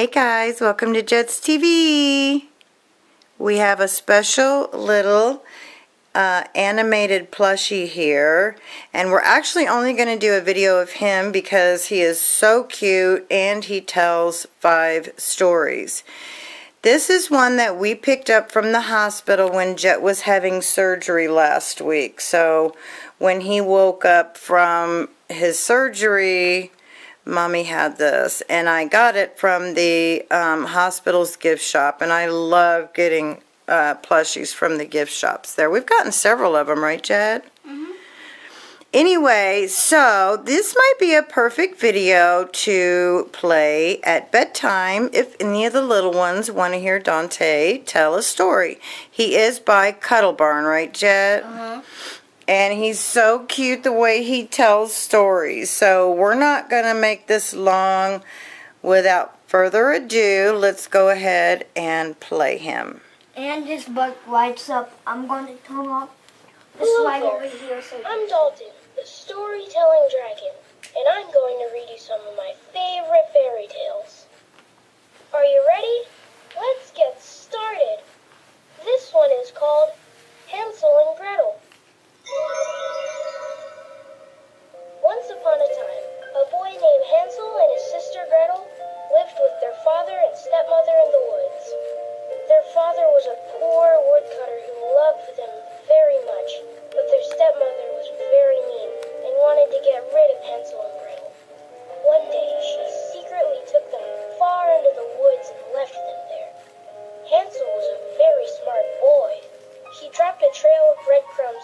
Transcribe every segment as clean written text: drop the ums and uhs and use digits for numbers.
Hey guys, welcome to Jett's TV. We have a special little animated plushie here, and we're actually only going to do a video of him because he is so cute and he tells 5 stories. This is one that we picked up from the hospital when Jett was having surgery last week. So when he woke up from his surgery, Mommy had this, and I got it from the hospital's gift shop, and I love getting plushies from the gift shops there. We've gotten several of them, right, Jett? Mm-hmm. Anyway, so this might be a perfect video to play at bedtime if any of the little ones want to hear Dante tell a story. He is by Cuddle Barn, right, Jett? Uh-huh. And he's so cute the way he tells stories. So we're not going to make this long. Without further ado, let's go ahead and play him. And this bug lights up. I'm going to turn off this light over here. I'm Dante, the storytelling dragon, and I'm going to read you some of my favorite fairy tales. Are you ready? Let's get started. This one is called Hansel and Gretel. Once upon a time, a boy named Hansel and his sister Gretel lived with their father and stepmother in the woods. Their father was a poor woodcutter who loved them very much, but their stepmother was very mean and wanted to get rid of Hansel and Gretel. One day, she secretly took them far into the woods and left them there. Hansel was a very smart boy. He dropped a trail of breadcrumbs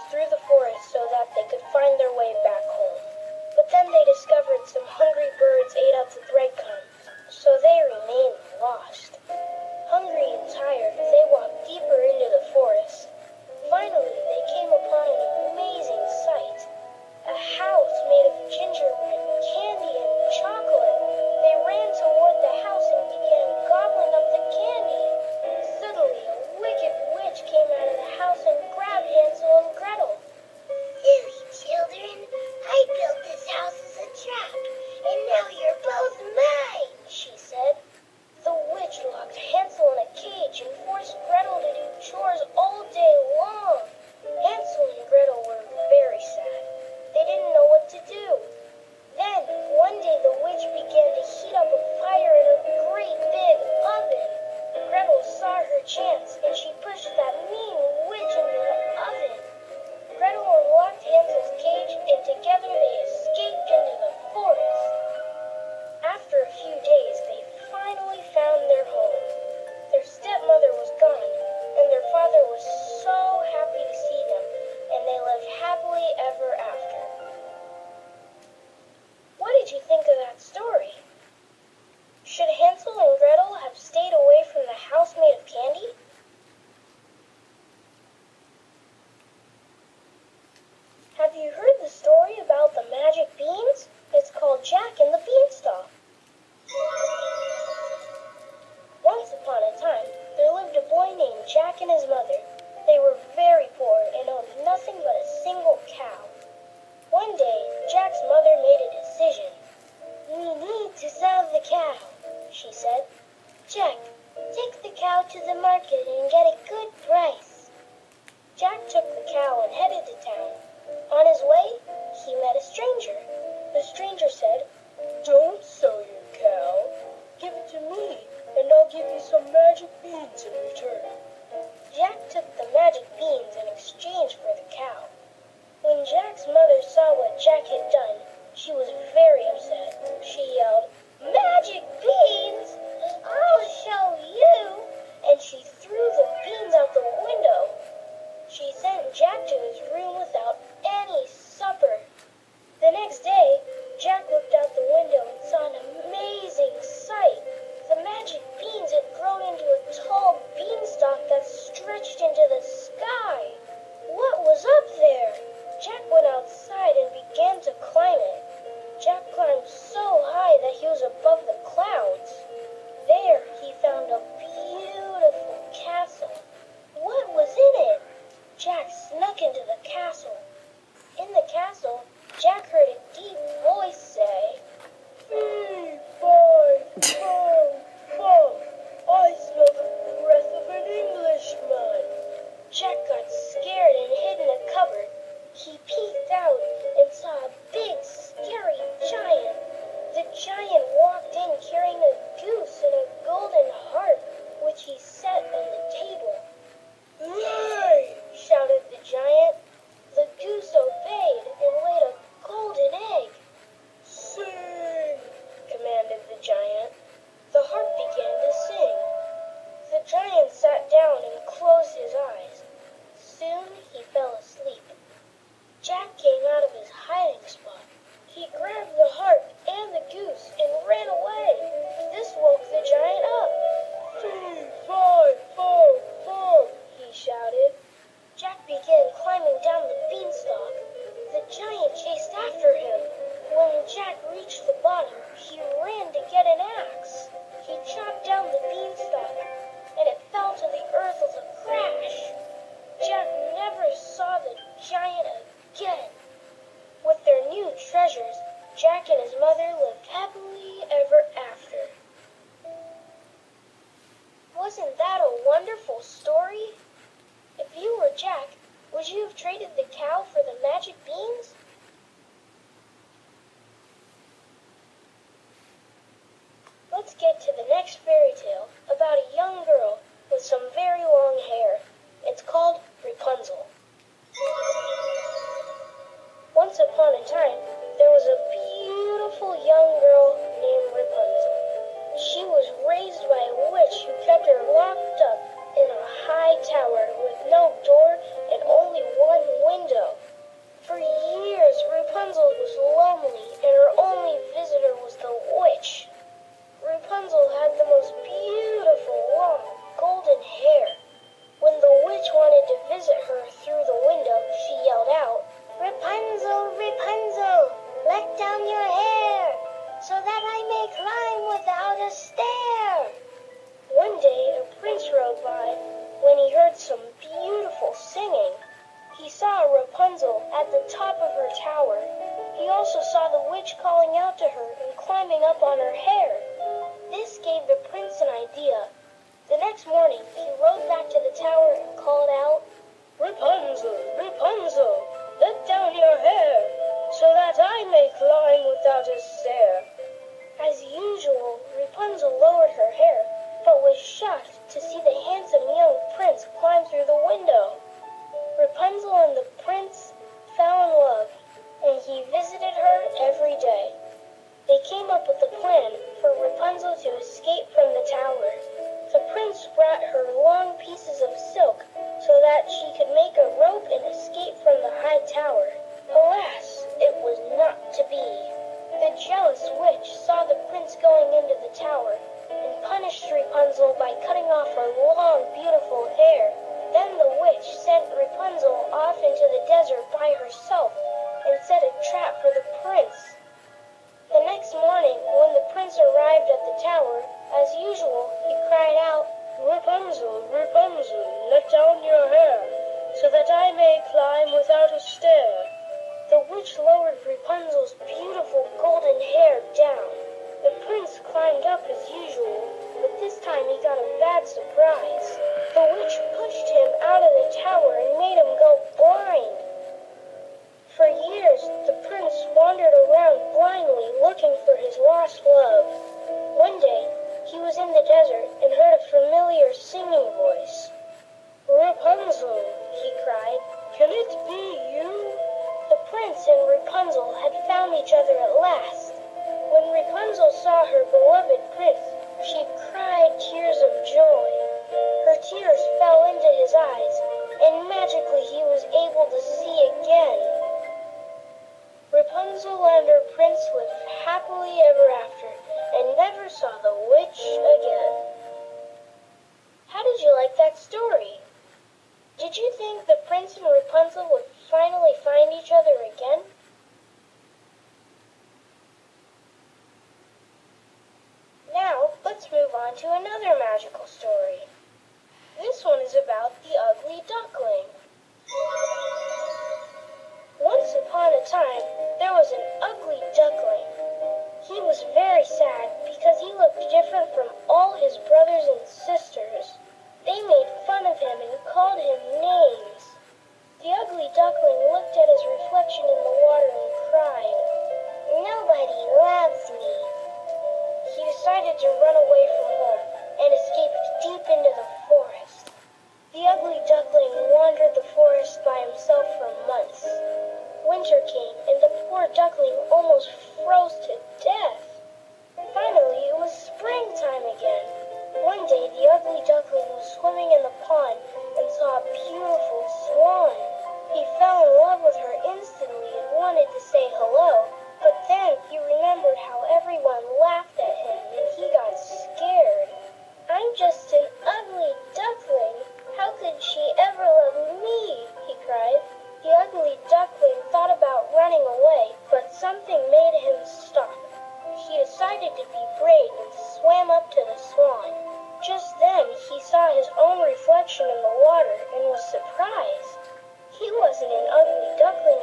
again. With their new treasures, Jack and his mother lived happily ever after. Wasn't that a wonderful story? If you were Jack, would you have traded the cow for the magic beans? Let's get to the next fairy tale about a young girl with some very long hair. It's called Rapunzel. Once upon a time, there was a beautiful young girl named Rapunzel. She was raised by a witch who kept her locked up in a high tower with no door and only one window. For years, Rapunzel was lonely and her only visitor was the witch. Rapunzel had the most beautiful, long, golden hair. When the witch wanted to visit her through the window, she yelled out, "Rapunzel, Rapunzel, let down your hair, so that I may climb without a stair." One day, a prince rode by. When he heard some beautiful singing, he saw Rapunzel at the top of her tower. He also saw the witch calling out to her and climbing up on her hair. This gave the prince an idea. The next morning, he rode back to the tower and called out, "Rapunzel, Rapunzel, let down your hair, so that I may climb without a stair." As usual, Rapunzel lowered her hair, but was shocked to see the handsome young prince climb through the window. Rapunzel and the prince fell in love, and he visited her every day. They came up with a plan for Rapunzel to escape from the tower. The prince brought her long pieces of silk so that she could make a rope and escape from the high tower. Alas, it was not to be. The jealous witch saw the prince going into the tower and punished Rapunzel by cutting off her long, beautiful hair. Then the witch sent Rapunzel off into the desert by herself and set a trap for the prince. The next morning, when the prince arrived at the tower, as usual, he cried out, "Rapunzel, Rapunzel, let down your hair, so that I may climb without a stair." The witch lowered Rapunzel's beautiful golden hair down. The prince climbed up as usual, but this time he got a bad surprise. The witch pushed him out of the tower and made him go blind. For years, the prince wandered around blindly looking for his lost love. One day, he was in the desert and heard a familiar singing voice. "Rapunzel," he cried, "can it be you?" The prince and Rapunzel had found each other at last. When Rapunzel saw her beloved prince, she cried tears of joy. Her tears fell into his eyes, and magically he was able to see again. Rapunzel and her prince lived happily ever after, and never saw the witch again. How did you like that story? Did you think the prince and Rapunzel would finally find each other again? Now, let's move on to another magical story. This one is about the ugly duckling. Once upon a time, there was an ugly duckling. He was very sad because he looked different from all his brothers and sisters. They made fun of him and called him names. The ugly duckling looked at his reflection in the water and cried, "Nobody loves me." He decided to run away from home and escaped deep into the forest. The ugly duckling wandered the forest by himself for months. Winter came and the poor duckling almost froze to death. Finally, it was springtime again. One day, the ugly duckling was swimming in the pond and saw a beautiful swan. He fell in love with her instantly and wanted to say hello, but then he remembered how everyone laughed at him and he got scared. "I'm just an ugly duckling. How could she ever love me?" he cried. The ugly duckling thought about running away, but something made him stop. He decided to be brave and swam up to the swan. Just then, he saw his own reflection in the water and was surprised. He wasn't an ugly duckling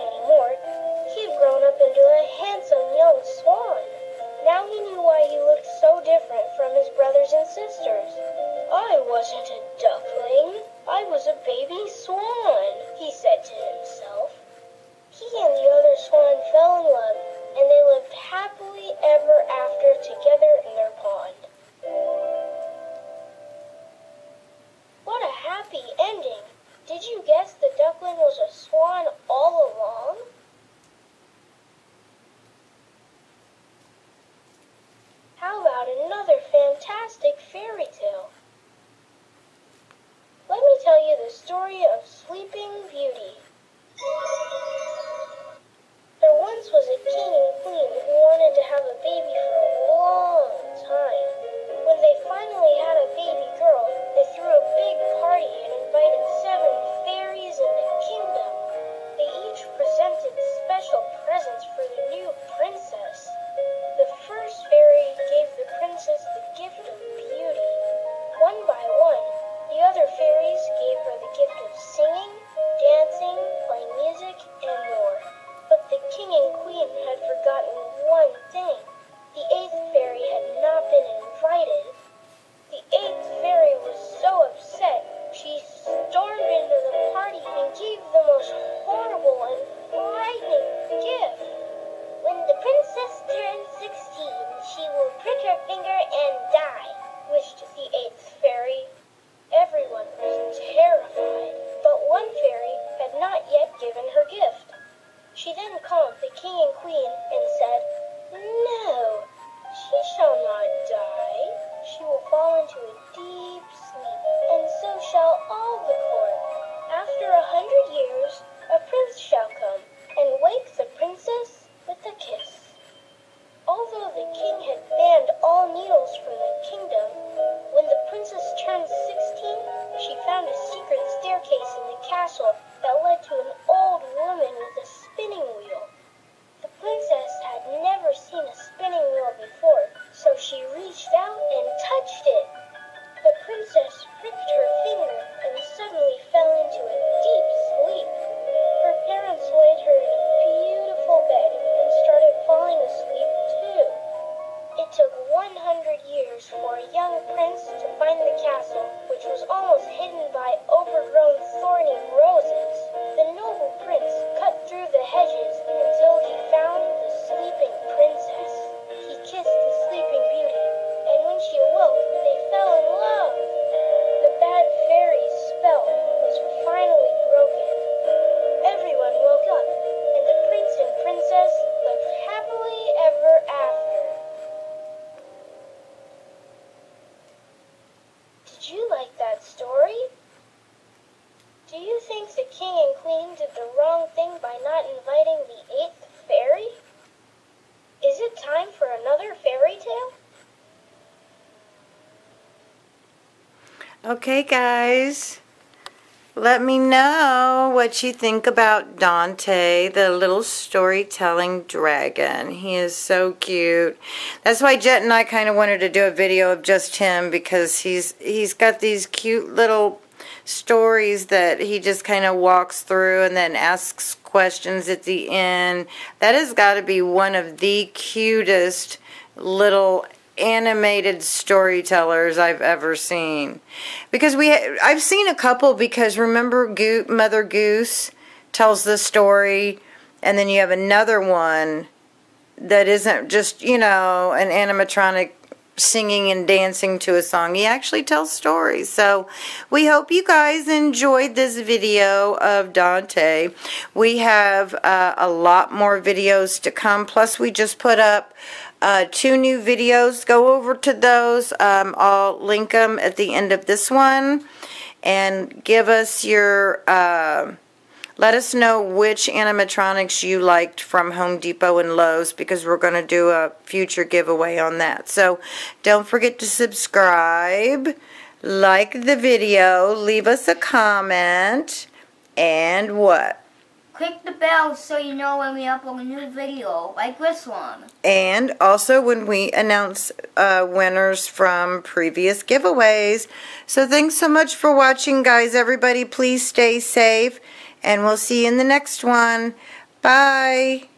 fantastic fairy tale. Let me tell you the story of Sleeping Beauty. There once was a king and queen who wanted to have a baby for a long time. When they finally had a baby girl, they threw a big party and invited 7 fairies in the kingdom. They each presented special presents for the new princess. The first fairy gave the princess the gift of beauty. One by one, the other fairies gave her the gift of singing, dancing, playing music, and more. But the king and queen had forgotten one thing. The 8th fairy had not been invited. The 8th fairy was so upset, she stormed into the party and gave the most horrible and frightening gift. When the princess turns 16, she will prick her finger and die, wished the 8th fairy. Everyone was terrified, but one fairy had not yet given her gift. She then called the king and queen and said, "No, she shall not die. She will fall into a deep sleep, and so shall all the court. After 100 years, a prince shall come and wake the princess with a kiss." Although the king had banned all needles from the kingdom, when the princess turned 16, she found a secret staircase in the castle that led to an old woman with a spinning wheel. The princess had never seen a spinning wheel before, so she reached out and touched it. The princess pricked her finger and suddenly fell into a deep sleep. Her parents laid her in a beautiful bed and started falling asleep too. It took 100 years for a young prince to find the castle, which was almost hidden by overgrown thorny roses. The noble prince cut through the hedges until he found the sleeping princess. He kissed the sleeping beauty, and when she awoke, they fell in love. The bad fairy's spell was finally broken. Everyone woke up, and the prince and princess lived happily ever after. Did you like that story? Do you think the king and queen did the wrong thing by not inviting the 8th fairy? Is it time for another fairy tale? Okay, guys. Let me know what you think about Dante, the little storytelling dragon. He is so cute. That's why Jett and I kind of wanted to do a video of just him, because he's got these cute little stories that he just kind of walks through and then asks questions at the end. That has got to be one of the cutest little animated storytellers I've ever seen, because I've seen a couple, because remember Mother Goose tells the story, and then you have another one that isn't just, an animatronic singing and dancing to a song. He actually tells stories. So we hope you guys enjoyed this video of Dante. We have a lot more videos to come, plus we just put up 2 new videos. Go over to those. I'll link them at the end of this one, and give us your let us know which animatronics you liked from Home Depot and Lowe's, because we're going to do a future giveaway on that. So don't forget to subscribe, like the video, leave us a comment, and what? Click the bell so you know when we upload a new video, like this one. And also when we announce winners from previous giveaways. So thanks so much for watching, guys. Everybody, please stay safe, and we'll see you in the next one. Bye.